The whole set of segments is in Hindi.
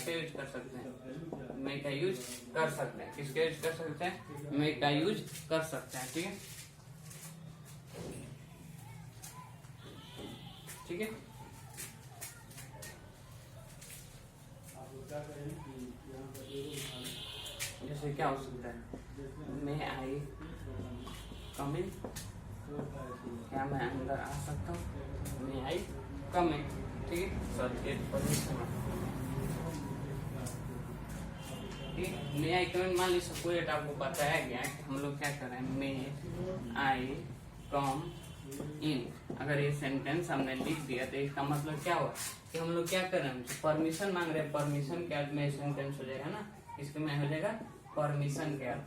किसका यूज कर सकते हैं, मे का यूज कर सकते हैं। किसका यूज कर सकते हैं, मे का यूज कर सकते हैं। ठीक है, ठीक है। जैसे क्या हो सकता है, मे आई कम इन, क्या मैं अंदर आ सकता हूँ, मे आई कम इन। ठीक है, सॉरी परमिशन। मे आई कम इन, मान लीजिए सपोज आपको पता है क्या कि हम लोग क्या कर रहे हैं, मे आई कम इन। अगर ये सेंटेंस हमने लिख दिया तो इसका मतलब क्या हुआ कि हम लोग क्या कर रहे हैं, हमसे परमिशन मांग रहे हैं। परमिशन के अर्थ में सेंटेंस हो जाएगा ना, इसके में हो जाएगा परमिशन के अर्थ।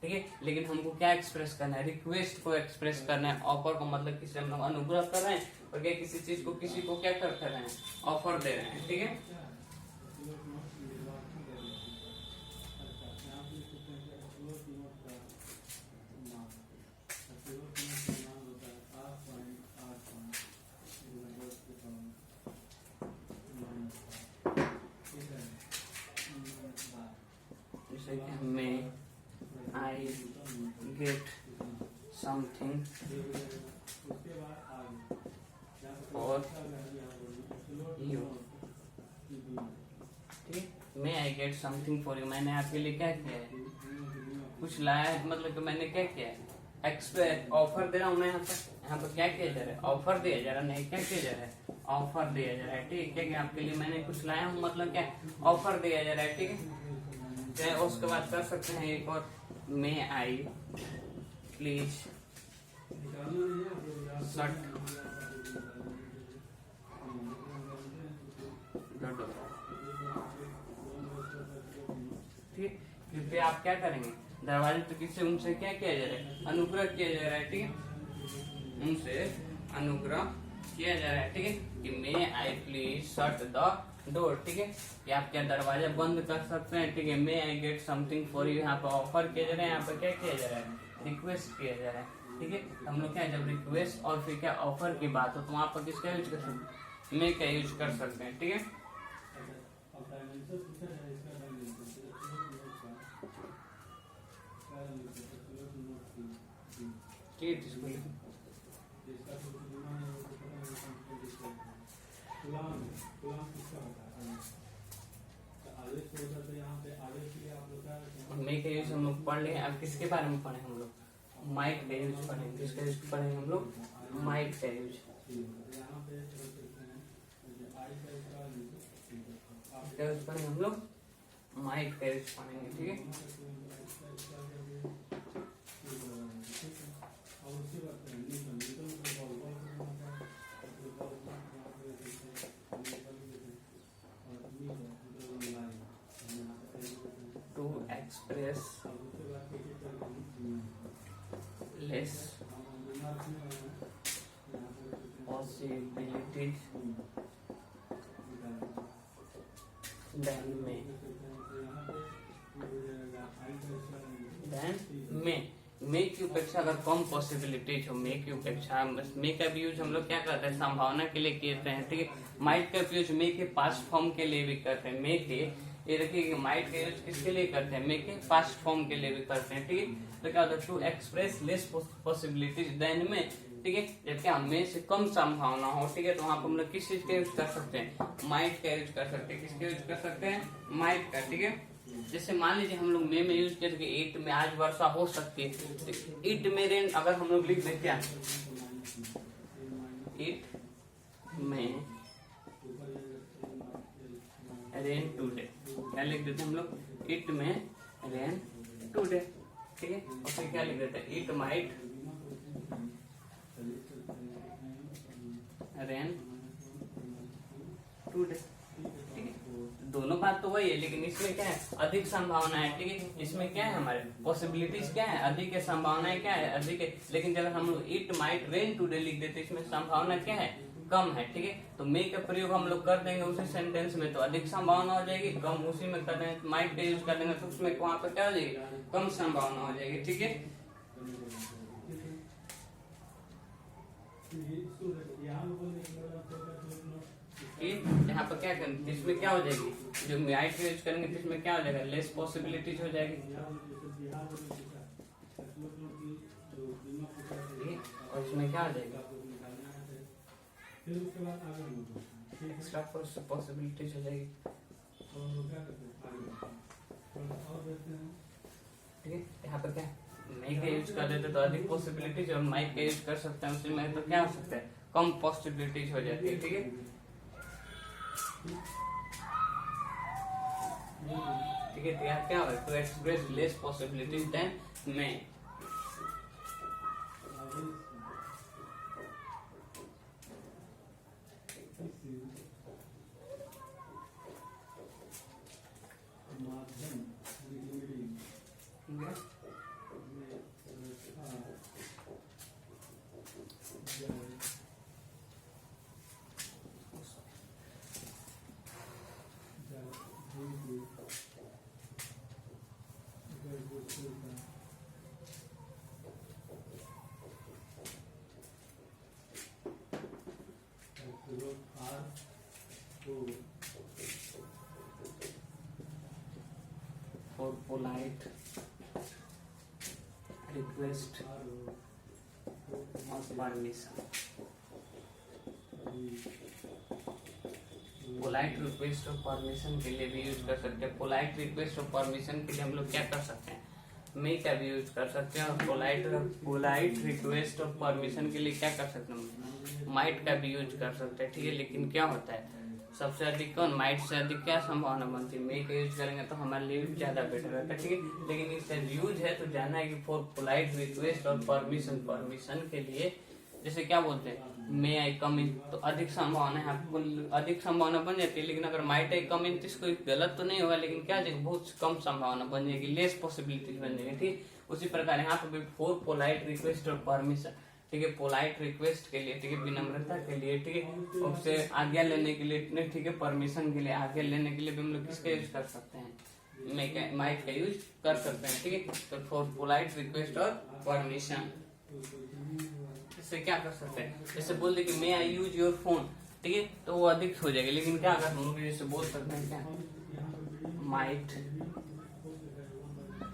ठीक है, लेकिन हमको क्या एक्सप्रेस करना है, रिक्वेस्ट को एक्सप्रेस करना है। ऑफर को मतलब किसी हम लोग अनुग्रह कर रहे हैं और क्या किसी चीज को किसी को क्या कर रहे हैं, ऑफर दे रहे हैं। ठीक है, जैसे कि may I get something for you. ठीक, may I get something for you, मैंने आपके लिए क्या किया है, कुछ लाया है। मतलब कि मैंने क्या किया है, एक्सप्रेस ऑफर दे रहा हूँ मैं यहाँ पर क्या किया जा रहा है, ऑफर दिया जा रहा, नहीं क्या किया जा रहा है, ऑफर दिया जा रहा है। ठीक है, क्या आपके लिए मैंने कुछ लाया हूँ, मतलब क्या ऑफर दिया जा रहा है। ठीक है, उसके बाद कर सकते हैं एक और, मे आई प्लीज शट द डोर। ठीक, कृपया आप क्या करेंगे, दरवाजे पे किसी उनसे क्या किया जा रहा है, अनुग्रह किया जा रहा है। ठीक है, उनसे अनुग्रह किया जा रहा है। ठीक है, कि may I please shut the door. ठीक है, कि आप क्या दरवाजा बंद कर सकते हैं। ठीक है, may I get something for you, यहाँ पे ऑफर किया जा रहा है, यहाँ पे क्या किया जा रहा है, रिक्वेस्ट किया जा रहा है। ठीक है, हम लोग क्या जब रिक्वेस्ट और फिर क्या ऑफर की बात हो तो वहां पर किसका यूज कर सकते हैं, मे का यूज कर सकते हैं। ठीक है, मे का यूज हम लोग पढ़ लें। अब किसके बारे में पढ़े हम लोग, माइट का यूज पढ़ेंगे। किसका यूज पढ़ेंगे हम लोग, माइट का यूज। क्या यूज पढ़ेंगे हम लोग, माइट का यूज पढ़ेंगे। ठीक है, to express less possibilities than may की उपेक्षा अगर कम पॉसिबिलिटीज हो, मे की उपेक्षा, मे का भी यूज हम लोग क्या करते हैं, संभावना के लिए करते हैं। ठीक है, माइट का यूज मे के पास्ट फॉर्म के लिए भी करते हैं। मे के ये देखिए माइट का यूज किसके लिए करते हैं, मे के पास्ट फॉर्म के लिए भी करते हैं। ठीक है, तो क्या होता है, to express less possibilities than may. ठीक है, जबकि हमें से कम संभावना हो। ठीक है, तो वहां पर हम लोग किस चीज का यूज कर सकते हैं, माइट का यूज कर सकते हैं। किसका यूज कर सकते हैं, माइट का। ठीक है, जैसे मान लीजिए हम लोग मे में यूज करके इट में आज वर्षा हो सकती है, तो इट में रेन अगर हम लोग लिख दें क्या, इट में रेन टुडे, क्या लिख देते हैं हम लोग, इट में रेन टुडे। ठीक है, और फिर क्या लिख देते हैं, इट माइट रेन टुडे। ठीक है, दोनों बात तो वही है, लेकिन इसमें क्या है, अधिक संभावना है। ठीक है, इसमें क्या है, हमारे पॉसिबिलिटीज क्या है, अधिक है, संभावनाएं क्या है, अधिक है। लेकिन जब हम लोग इट माइट रेन टुडे लिख देते, इसमें संभावना क्या है, कम है। ठीक है, तो मे का प्रयोग हम लोग कर देंगे उसी सेंटेंस में तो अधिक संभावना हो जाएगी, कम उसी में कर देंगे, माइट का यूज कर देंगे तो उसमें वहां पर क्या हो जाएगी, कम संभावना हो जाएगी। ठीक है, ठीक है। यहाँ पर क्या करेंगे, इसमें क्या हो जाएगी, जो माइट का यूज करेंगे तो इसमें क्या हो जाएगा, लेस पॉसिबिलिटीज हो जाएगी, ठीक है। और इसमें क्या हो जाएगा, एक्स्ट्रा पॉसिबिलिटीज हो जाएगी, ठीक है। यहाँ पर क्या माइक का यूज कर लेते तो अधिक पॉसिबिलिटीज, और माइक का यूज कर सकते हैं उसमें तो क्या हो सकता है, कम पॉसिबिलिटीज हो जाती है, ठीक है। ठीक है, तो यहाँ क्या होगा, to express less possibilities than may, for polite request or permission, polite request और परमिशन के लिए भी यूज कर सकते हैं। पोलाइट रिक्वेस्ट और परमिशन के लिए हम लोग क्या कर सकते हैं, मे का भी यूज कर सकते हैं, और पोलाइट रिक्वेस्ट और परमिशन के लिए क्या कर सकते हैं, माइट का भी यूज कर सकते हैं, ठीक है। लेकिन क्या होता है, सबसे अधिक कौन, माइट से अधिक क्या संभावना बनती है, मे का यूज करेंगे तो हमारे लिए ज्यादा बेटर रहता है, ठीक है। लेकिन इसका यूज है तो जानना है कि फॉर पोलाइट रिक्वेस्ट और परमिशन के लिए, जैसे क्या बोलते हैं, मे आई कम इन, तो अधिक संभावना है, आपको अधिक संभावना बन जाती है। लेकिन अगर माइट आई कम इन तो इसको गलत तो नहीं होगा, लेकिन क्या जाएगा, बहुत कम संभावना बन जाएगी, लेस पॉसिबिलिटीज बन जाएगी, ठीक। उसी प्रकार यहाँ पे फॉर पोलाइट रिक्वेस्ट और परमिशन, ठीक है, पोलाइट रिक्वेस्ट के लिए, ठीक है, विनम्रता के लिए, ठीक है, उससे आज्ञा लेने के लिए, ठीक है, परमिशन के लिए, आज्ञा लेने के लिए भी हम लोग किसका यूज कर सकते हैं, माइट का यूज कर सकते हैं, ठीक है। तो फॉर पोलाइट रिक्वेस्ट और परमिशन इससे क्या कर सकते हैं, जैसे बोल दे कि may I use your phone, ठीक है, तो वो अधिक हो जाएगा। लेकिन क्या अगर हम लोग जैसे बोल सकते हैं, क्या might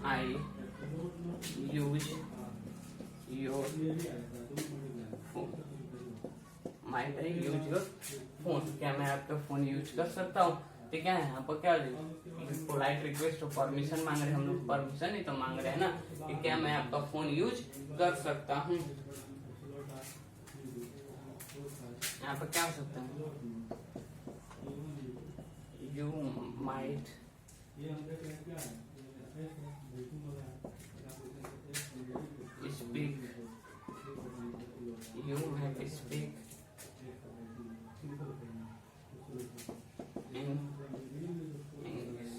I use your phone, might I use your phone, क्या मैं आपका फोन यूज कर सकता हूँ, ठीक है। यहाँ पर क्या पोलाइट रिक्वेस्ट और परमिशन मांग रहे हैं हम लोग, परमिशन ही तो मांग रहे हैं ना, कि क्या मैं आपका फोन यूज कर सकता हूँ। यहाँ पर क्या हो सकता है, you might speak, you might speak in English,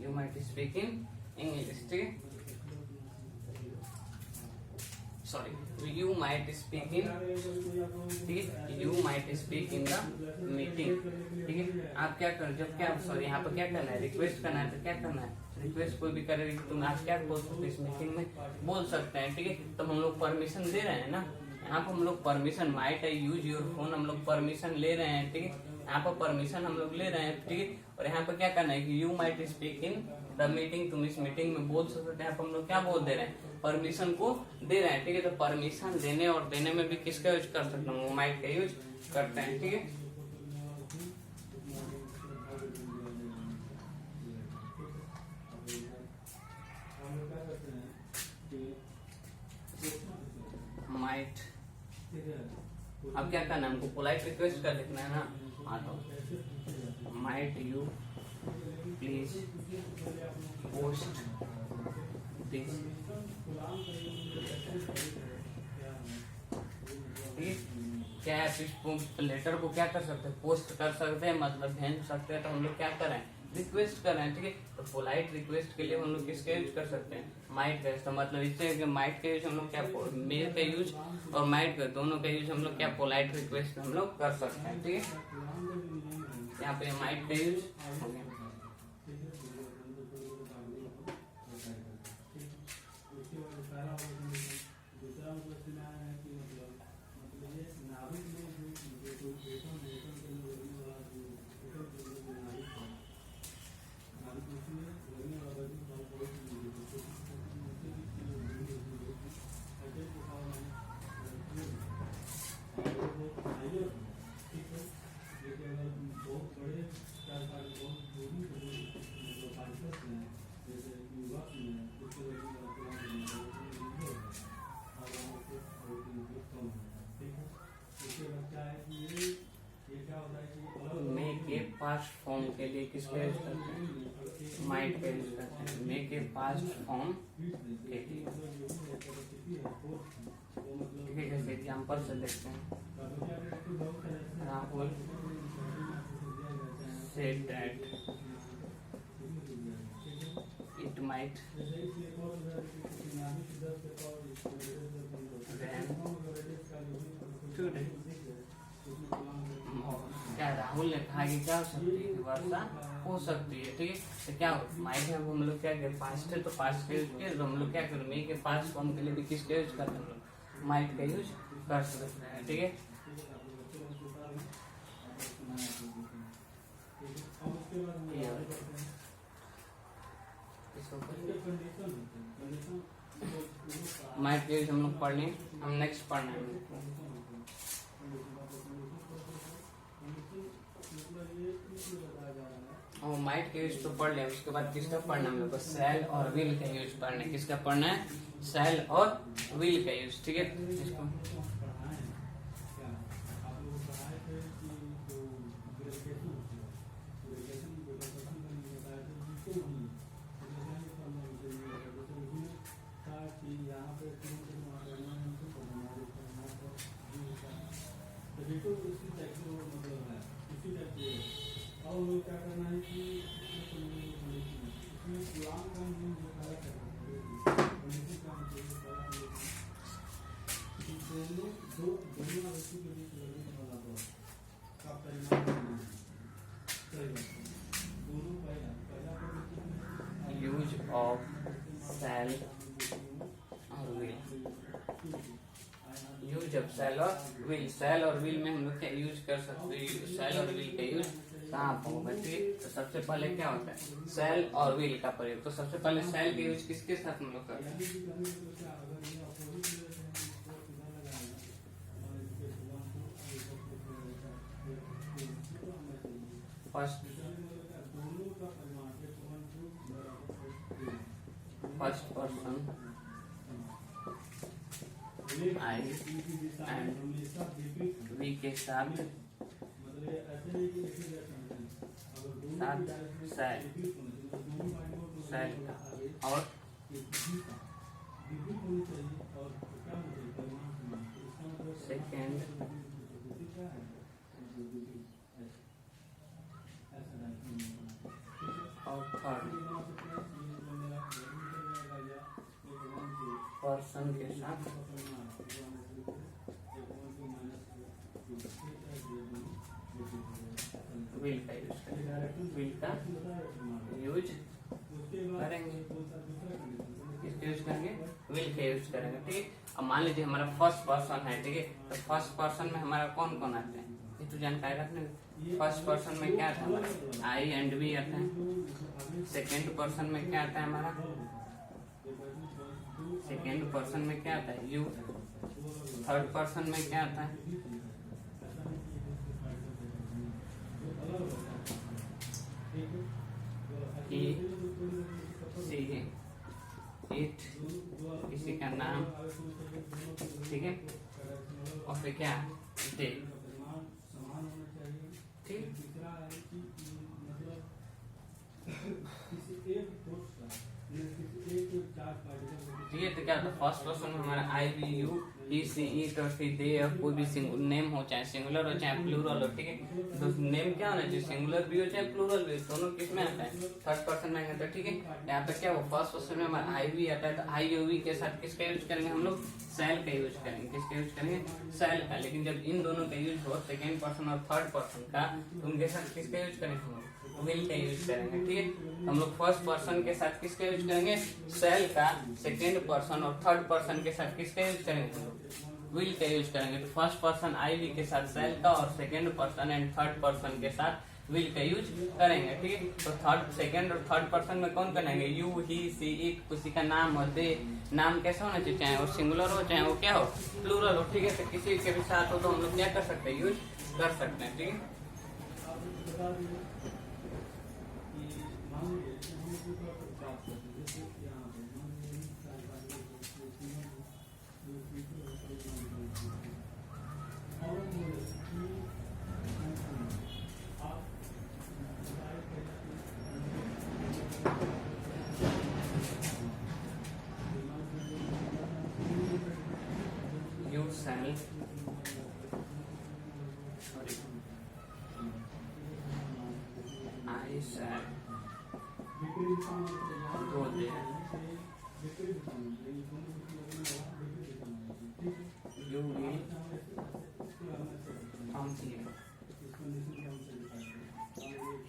you might speak in English, ठीक है, sorry, you might speak in, ठीक है, you might speak in the meeting, ठीक है। आप क्या कर, जब क्या, सॉरी, यहाँ पर क्या करना है, रिक्वेस्ट करना है, तो क्या करना है, रिक्वेस्ट कोई भी करेगी, तुम आज क्या बोल सकते हो, इस मीटिंग में बोल सकते हैं, ठीक है। तो हम लोग परमिशन दे रहे हैं ना, यहाँ पर हम लोग permission, might I use your phone, हम लोग परमिशन ले रहे हैं, ठीक है, यहाँ पर परमिशन हम लोग ले रहे हैं, ठीक है। और यहाँ पर क्या करना है कि you might speak in the meeting, तुम इस मीटिंग में बोल सकते हैं, यहाँ पर हम लोग क्या बोल दे रहे हैं, परमिशन को दे रहे हैं, ठीक है। तो परमिशन देने और देने में भी किसका यूज कर सकते हैं, माइट का यूज करते हैं, ठीक है। माइट, अब क्या करना है हमको, पोलाइट रिक्वेस्ट कर लिखना है ना, हाँ, तो might you please post this, क्या है, इस लेटर को क्या कर सकते हैं, पोस्ट कर सकते हैं, मतलब भेज सकते हैं। तो हम लोग क्या कर रहे हैं, रिक्वेस्ट कर रहे हैं, ठीक है। तो पोलाइट रिक्वेस्ट के लिए हम लोग किसका यूज कर सकते हैं, माइट का। तो मतलब इससे कि माइट का यूज हम लोग क्या, मेल का यूज और माइट का, दोनों का यूज हम लोग क्या, पोलाइट रिक्वेस्ट हम लोग कर सकते हैं, ठीक है। यहाँ पे माइट का यूज हो गया। मे के पास्ट फॉर्म के लिए किसका यूज करते हैं? माइट का यूज करते हैं। मे के पास्ट फॉर्म के लिए, ठीक है। जैसे एग्जाम्पल से देखते हैं, Rahul said that it might rain today। क्या राहुल ने कहा कि क्या हो सकती है, वर्षा हो सकती है, ठीक है। तो क्या माइट में हम लोग क्या करें, पास्ट है तो पास्ट का यूज किया, तो हम लोग क्या करें, मे के पास्ट फॉर्म के लिए भी किसका यूज करते हैं, हम लोग माइट का यूज कर सकते हैं, ठीक है। माइट का यूज हम लोग पढ़ लें, हम नेक्स्ट पढ़ना है। और माइट का यूज तो पढ़ लें, उसके बाद किसका पढ़ना है हम लोग को, सेल और विल का यूज पढ़ना है। किसका पढ़ना है, सेल और विल का यूज, ठीक है। इसको क्या करना है कि यूज ऑफ सेल और विल, यूज ऑफ सेल और विल। सेल और विल में हम लोग क्या यूज कर सकते हैं, सेल और विल का यूज कहाँ होगा, ठीक। तो सबसे पहले क्या होता है, सेल और विल का प्रयोग। तो सबसे पहले सेल का यूज किसके साथ हम लोग करते हैं, first person I and we के साथ सेल का, और सेकेंड और थर्ड पर्सन के साथ विल का यूज करेंगे, विल का यूज करेंगे, किसका यूज करेंगे, विल का यूज करेंगे, ठीक है। अब मान लीजिए हमारा फर्स्ट पर्सन है, ठीक है। तो फर्स्ट पर्सन में हमारा कौन कौन आते हैं, ये तो जानकारी रखने। फर्स्ट पर्सन में क्या आता है हमारा, आई एंड वी आता है। सेकेंड पर्सन में क्या आता है हमारा, सेकेंड पर्सन में क्या आता है, यू। थर्ड पर्सन में क्या आता है, he, she, it, किसी का नाम, ठीक है। और फिर क्या, they, ठीक। ठीक है। तो क्या होता है, फर्स्ट पर्सन में हमारा I we you he she it और फिर दे, कोई भी नेम हो, चाहे सिंगुलर हो चाहे प्लूरल हो, ठीक है। तो नेम क्या होना चाहिए, सिंगुलर भी हो चाहे प्लूरल भी हो, दोनों किस में आता है, थर्ड पर्सन में आता है, ठीक है। यहाँ पे क्या हो, फर्स्ट पर्सन में हमारा आई वी आता है, तो आई यू वी के साथ किसका यूज करेंगे हम लोग, सेल का यूज करेंगे। किसका यूज करेंगे, सेल का। लेकिन जब इन दोनों का यूज हो, सेकेंड पर्सन और थर्ड पर्सन का, तो उनके साथ किसका यूज करेंगे हम लोग, विल का यूज करेंगे, ठीक है। हम लोग फर्स्ट पर्सन के साथ किसका यूज करेंगे, सेल का। सेकेंड पर्सन और थर्ड पर्सन के साथ किसका यूज करेंगे हम लोग, विल का यूज करेंगे। तो फर्स्ट पर्सन आई वी के साथ शैल का और second person and third person के साथ विल का यूज करेंगे। ठीक है, तो थर्ड सेकेंड और थर्ड पर्सन में कौन करेंगे, यू ही सी इट, किसी का नाम हो, दे, नाम कैसा होना चाहिए, चाहे वो सिंगुलर हो चाहे वो क्या हो प्लूरल हो। ठीक है, तो किसी के भी साथ हो तो हम लोग क्या कर सकते हैं, यूज कर सकते हैं। ठीक है, बता दीजिए कि मान लीजिए कि हम लोग दूसरा पर बात करते हैं, जैसे यहाँ पे मान लीजिए you shall I shall go there. You will come here.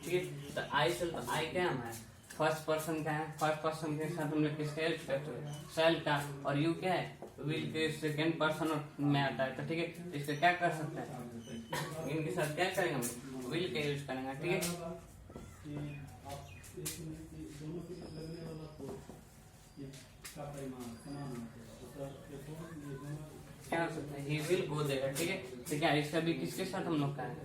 ठीक है, तो आई shall, तो आई क्या है, फर्स्ट पर्सन का है, फर्स्ट पर्सन के साथ हम लोग किसका यूज करते हैं, शैल का, और यू क्या है, विल के सेकेंड पर्सन में आता है। तो ठीक है, इससे क्या कर सकते हैं, इनके साथ क्या करेंगे हम, विल का यूज करेंगे। ठीक है, दोनों के लगने वाला फोर्स का परिमाण समान होना चाहिए, क्या हो सकता है, ही विल गो देयर। ठीक है, तो क्या इसका भी किसके साथ हम लोग का है,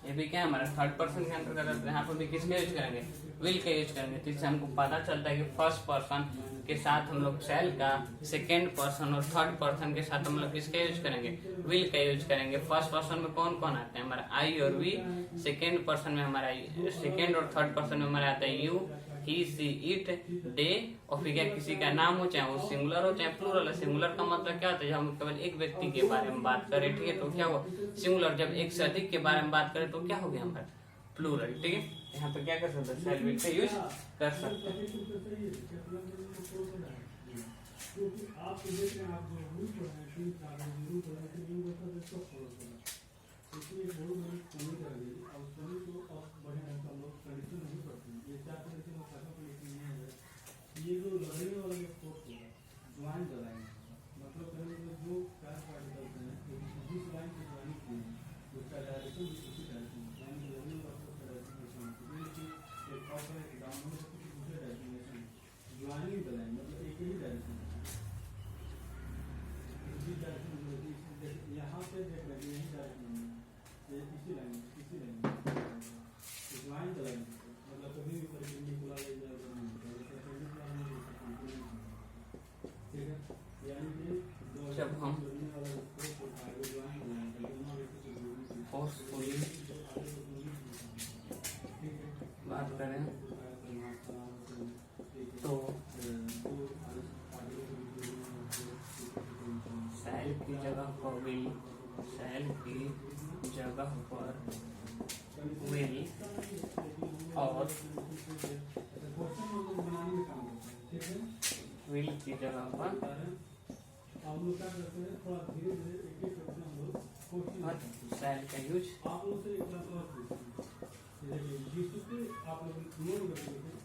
ये भी क्या है हमारा थर्ड पर्सन के अंतर्गत आता है। यहाँ पर भी किसका यूज करेंगे, विल का यूज करेंगे। तो इससे हमको पता चलता है कि फर्स्ट पर्सन के साथ हम लोग शैल का, सेकेंड पर्सन और थर्ड पर्सन के साथ हम लोग किसका यूज करेंगे, विल का यूज करेंगे। फर्स्ट पर्सन में कौन कौन आते हैं, हमारा आई और वी, सेकेंड पर्सन में हमारा, सेकेंड और थर्ड पर्सन में हमारा आता है यू, ही सी इट, दे, और फिर क्या किसी का नाम हो चाहे वो सिंगुलर हो चाहे प्लूरल है। सिंगुलर का मतलब क्या होता है, जब हम केवल एक व्यक्ति के बारे में बात करें, ठीक है, तो क्या हुआ सिंगुलर। जब एक से अधिक के बारे में बात करें तो क्या हो गया हमारा प्लूरल। ठीक है, यहाँ पे क्या कर सकते हैं, शैल विल का यूज कर सकते हैं। क्योंकि आप देख रहे हैं, आप जो रूल पढ़ रहे हैं, 3 4 रूल पढ़ रहे हैं, इन दोनों का इसको फॉलो करना, इसलिए बहुत बड़ी कमी कर रही है। अब कमी को अब बढ़िया ढंग से हम लोग कंडीशन नहीं करते हैं, ये 4 कंडीशन और 5 कंडीशन नहीं है। ये जो लगने वाला जो फोर्स होगा, ज्वाइन द लाइन, मतलब कहेंगे कि जो 4 पार्टिकल्स हैं, जिस लाइन से ज्वाइन किए हैं, उसका डायरेक्शन भी उसी डायरेक्शन में, लाइन के लगने वाला फोर्स का डायरेक्शन है, कि एक अप है, एक डाउन है, तो किसी दूसरे डायरेक्शन में ज्वाइनिंग द लाइन, मतलब एक ही डायरेक्शन में, इसी डायरेक्शन में, यहाँ पे देख रहे हैं यही डायरेक्शन में, ये इसी लाइन ज्वाइन द लाइन, मतलब कभी भी परपेंडिकुलर ले जाएगा नहीं, परपेंडिकुलर नहीं हो सकता, ठीक है, यानी कि जब हम जोड़ने वाला जो फोर्स होता है वो ज्वाइन द लाइन, दोनों व्यक्ति को जोड़ने की फोर्सफुली बात करें तो शैल की जगह पर विल, शैल की जगह पर विल, और विल की जगह पर आप लोग क्या करते हैं, थोड़ा धीरे धीरे एक एक करके हम लोग कोशिश शैल का यूज आप लोग से एक बात और पूछूं, देखिए जिससे आप लोग नोट कर लेते,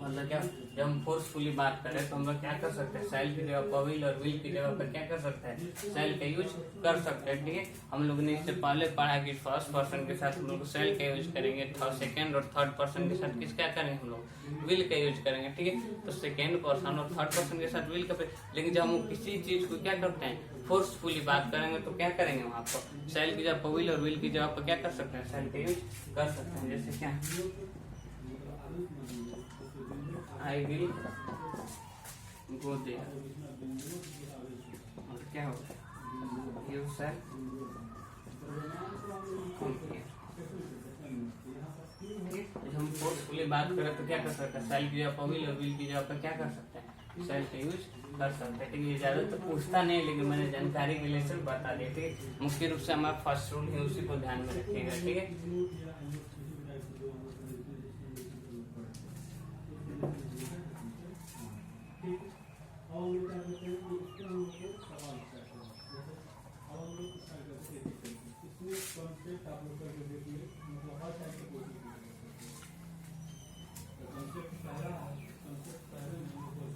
मतलब क्या, जब हम फोर्सफुली बात करें तो हम लोग क्या कर सकते हैं, शैल की जगह पर विल और विल की जगह पर क्या कर सकते हैं, शैल का यूज कर सकते हैं। ठीक है, हम लोग ने इससे पहले पढ़ा कि फर्स्ट पर्सन के साथ हम लोग शैल का यूज करेंगे, सेकेंड और थर्ड पर्सन के साथ किसका करेंगे, हम लोग विल का यूज करेंगे। ठीक है, तो सेकेंड पर्सन और थर्ड पर्सन के साथ विल का, लेकिन जब हम किसी चीज को क्या करते हैं, फोर्सफुली बात करेंगे तो क्या करेंगे, वहाँ पर शैल की जगह पर विल और विल की जगह पर क्या कर सकते हैं, शैल का यूज कर सकते हैं। जैसे क्या, आई विल गो देयर, और क्या होगा, यू शैल कम हियर। जब हम फोर्सफुली बात करें तो क्या कर सकते हैं, शैल की जगह पर विल और विल की जगह पर क्या कर सकते हैं, शैल का यूज कर सकते हैं। ठीक है, ज्यादा तो पूछता नहीं, लेकिन मैंने जानकारी के लिए सिर्फ बता दिया। ठीक है, मुख्य रूप से हमारा फर्स्ट रूल है, उसी को ध्यान में रखिएगा। ठीक है, और लोग क्या करते हैं कि इसके हम लोग को सवाल करते हैं, जैसे अब हम लोग इसका करते हैं, इसमें कॉन्सेप्ट आप लोग करके देखिए, मतलब हर टाइप के कोशिश करते हैं। तो कॉन्सेप्ट पहला है, कॉन्सेप्ट पहले में हम लोग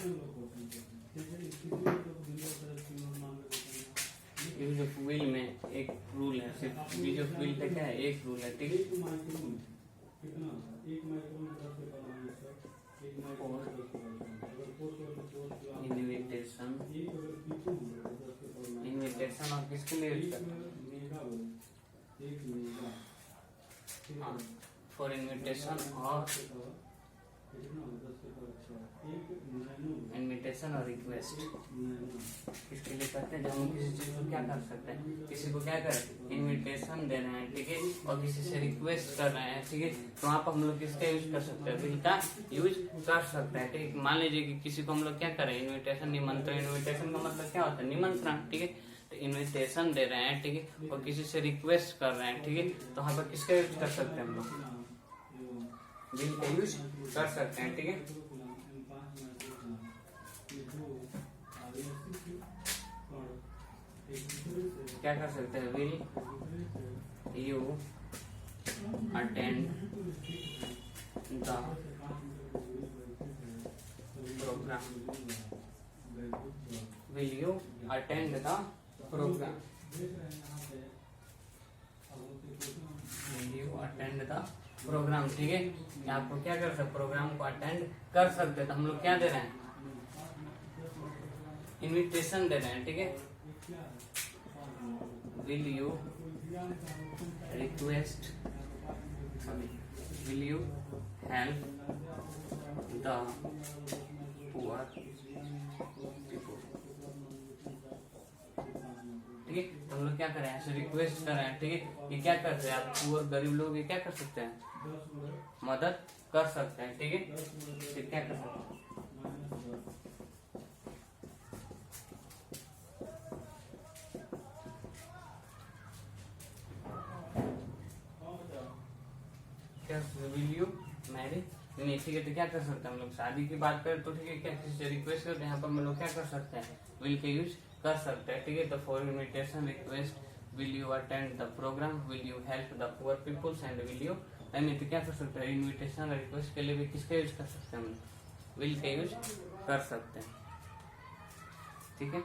क्वेश्चन लोग क्वेश्चन ठीक है। इसके लिए तो बिल ऑफ सेलेक्शन मान के देते हैं। यूज ऑफ विल में एक रूल है, सिर्फ यूज ऑफ विल का क्या है, एक रूल है, ठीक है। एक माइक्रोन कितना होता है? एक माइक्रोन 10 से कम है सर। एक माइक्रोन 10 से कम है। अगर पोस्ट हो तो पोस्ट इन्विटेशन, एक अगर पीछे हो तो 10 से कम है। इन्विटेशन और किसके लिए यूज करते हैं? मेगा बोल एक मेगा ठीक है। हाँ, फॉर इन्विटेशन और कितना हो 10 से कम अच्छा एक नैनो इन्विटेशन और रिक्वेस्ट नैनो किसके लिए करते हैं? जब हम किसी चीज को क्या कर सकते हैं, किसी को क्या कर इनविटेशन दे रहे हैं, ठीक है, और किसी से रिक्वेस्ट कर रहे हैं, ठीक है, तो वहाँ पर हम लोग किसका यूज कर सकते हैं? विल का यूज कर सकते हैं, ठीक है। मान लीजिए कि किसी को हम लोग क्या करें, इन्विटेशन, निमंत्रण, इन्विटेशन का मतलब क्या होता है? निमंत्रण, ठीक है। तो इन्विटेशन दे रहे हैं, ठीक है, और किसी से रिक्वेस्ट कर रहे हैं, ठीक है, तो वहाँ पर किसका यूज कर सकते हैं हम लोग? विल का यूज कर सकते हैं, ठीक है। क्या कर सकते हैं? Will you attend the programme, will you attend the programme, will you attend the programme, ठीक है। आपको क्या कर सकते, प्रोग्राम को अटेंड कर सकते हैं। तो हम लोग क्या दे रहे हैं? इनविटेशन दे रहे हैं, ठीक है। Will you request, will you help the poor people, ठीक है। तो हम लोग क्या कर रहे हैं? ऐसे रिक्वेस्ट कर रहे हैं, ठीक है। ये क्या कर रहे हैं? आप पुअर गरीब लोग ये क्या कर सकते हैं? मदद कर सकते हैं, ठीक है। फिर क्या कर सकते हैं? विल यू मैरी, नहीं, ठीक है। तो क्या कर सकते हैं हम लोग? शादी की बात करें तो ठीक है, क्या किसी से रिक्वेस्ट करते हैं, यहाँ पर हम लोग क्या कर सकते हैं? विल के यूज कर सकते हैं, ठीक है। तो for invitation, request, will you attend the programme, will you help the poor peoples and will you, यानी तो क्या कर सकते हैं? इन्विटेशन, रिक्वेस्ट के लिए भी किसका यूज कर सकते हैं हम? विल का यूज कर सकते हैं, ठीक है।